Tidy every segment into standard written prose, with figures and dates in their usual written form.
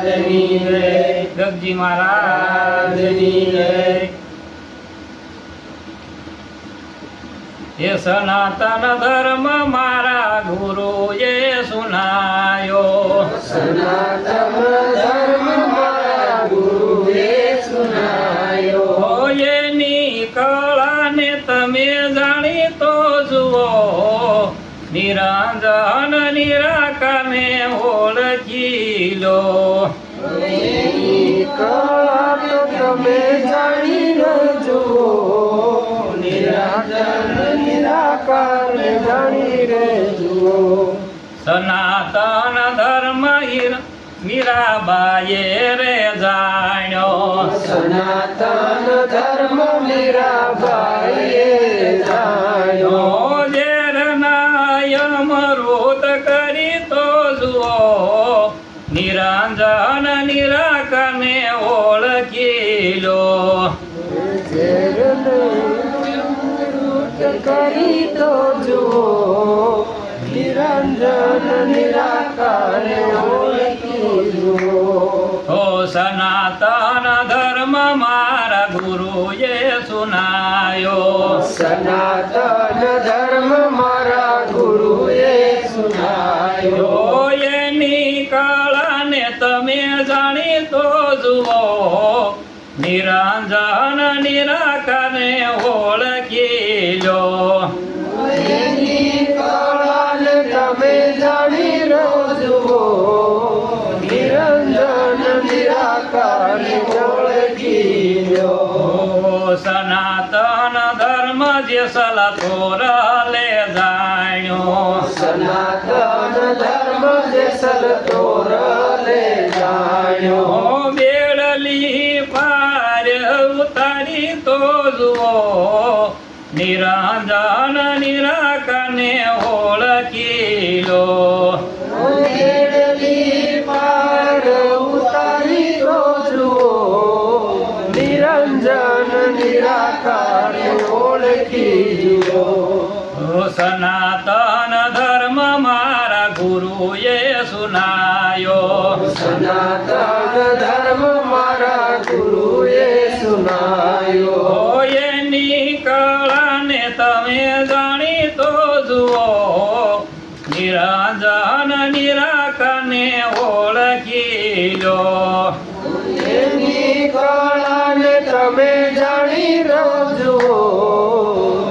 ગગજી મહારાજની જય। એ સનાતન ધર્મ મારા ગુરુએ સુનાયો, સનાતન ધર્મ મારા ગુરુએ સુનાયો। એની કળાને તમે જાણી તો જુઓ, નિરંજન નિરાકારને ઓળખી લો। એની કળા તો તમે જાણી ન જુઓ, નિરંજન નિરાકારને જાણી રે જુઓ। સનાતન ધર્મ મીરાબાઈએ રે જાણ્યો, સનાતન ધર્મ મીરાબાઈએ જાણ્યો। અમૃત કરી તો જુઓ, નિરંજન નિરાકારને ઓળખી લો। કરી તો જુઓ, નિરંજન નિરાકારને ઓળખી લો। ઓ સનાતન ધર્મ મારા ગુરુએ સુનાયો, સનાતન ધર્મ મારા ગુરુએ સુનાયો। એની કળાને તમે જાણી તો જુઓ, નિરંજન નિરાકારને ઓળખી લો। એની કળાને તમે જાણી રો જુઓ, નિરંજન નિરાકારને ઓળખી લો। સનાતન ધર્મ જે સલતો રહલે જાણ્યો, સનાતન ધર્મ જે સલતો રહલે જાણ્યો। બેડલી પાર ઉતારી તો જુઓ, નિરંજન નિરાકારને ઓળખી લો। બેડલી પાર ઉતારી તો જુઓ, નિરંજન નિરાકારને ઓળખી લો। સનાતન ધર્મ મારા ગુરુએ સુનાયો, સનાતન ધર્મ મારા ગુરુએ સુનાયો। એની કળાને તમે જાણી તો જુઓ, નિરંજન નિરાકારને ઓળખી લો। એની કળાને તમે જાણી રો જુઓ,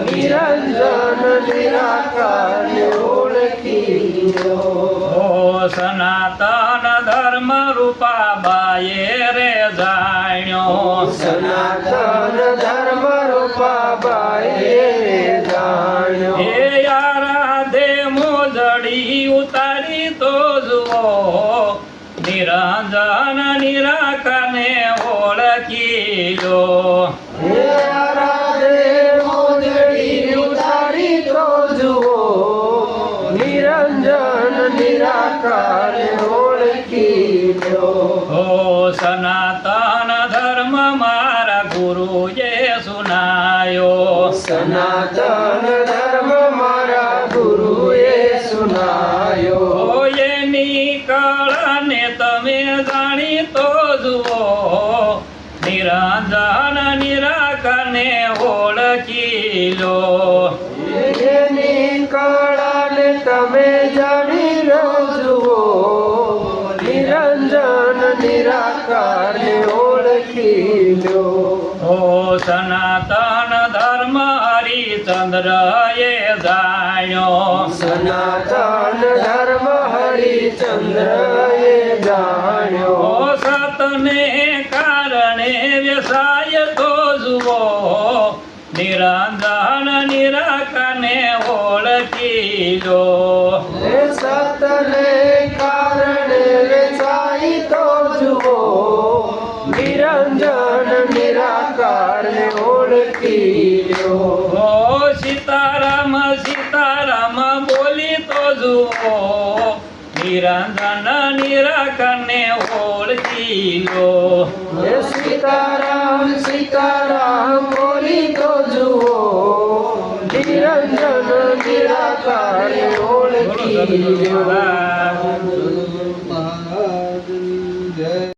નિરંજન નિરાકારને ઓળખી લો। ઓ સનાતન ધર્મ રૂપાબાઈએ રે જાણ્યો, સનાતન ધર્મ રૂપાબાઈએ જાણ્યો। એ આરાધે મોજડી ઉતારી તો જુઓ, નિરંજન નિરાકારને ઓળખી લો। હે આરાધે મોજડી ઉતારી તો જુઓ, નિરંજન નિરાકારને ઓળખી લો। ઓ સનાતન ધર્મ મારા ગુરુએ સુનાયો, સનાતન ધર્મ મારા ગુરુએ સુનાયો। એની કળાને તમે જાણી તો જુઓ, નિરંજન નિરાકારને ઓળખી લો। એની કળાને તમે જાણી રો જુઓ, નિરંજન નિરાકારને ઓળખી લો। ઓ સનાતન ધર્મ હરિચંદ્ર એ જાણ્યો, સનાતન ધર્મ હરિચંદ્રએ જાણ્યો। ઓ સતને કારણે વ્યસાય તો જુઓ, નિરંજન નિરાકારને ઓળખી લો। હે સતને કારણે વેચાઈ તો જુઓ, નિરંજન નિરાકારને ઓળખી લો। ઓ સીતારામ સીતારામ બોલી તો જુઓ, નિરંજન નિરાકારને ઓળખી લો। હે સીતારામ સીતારામ બોલી તો જુઓ, નિરંજન નિરાકારને ઓળખી લો। મહારાજની જય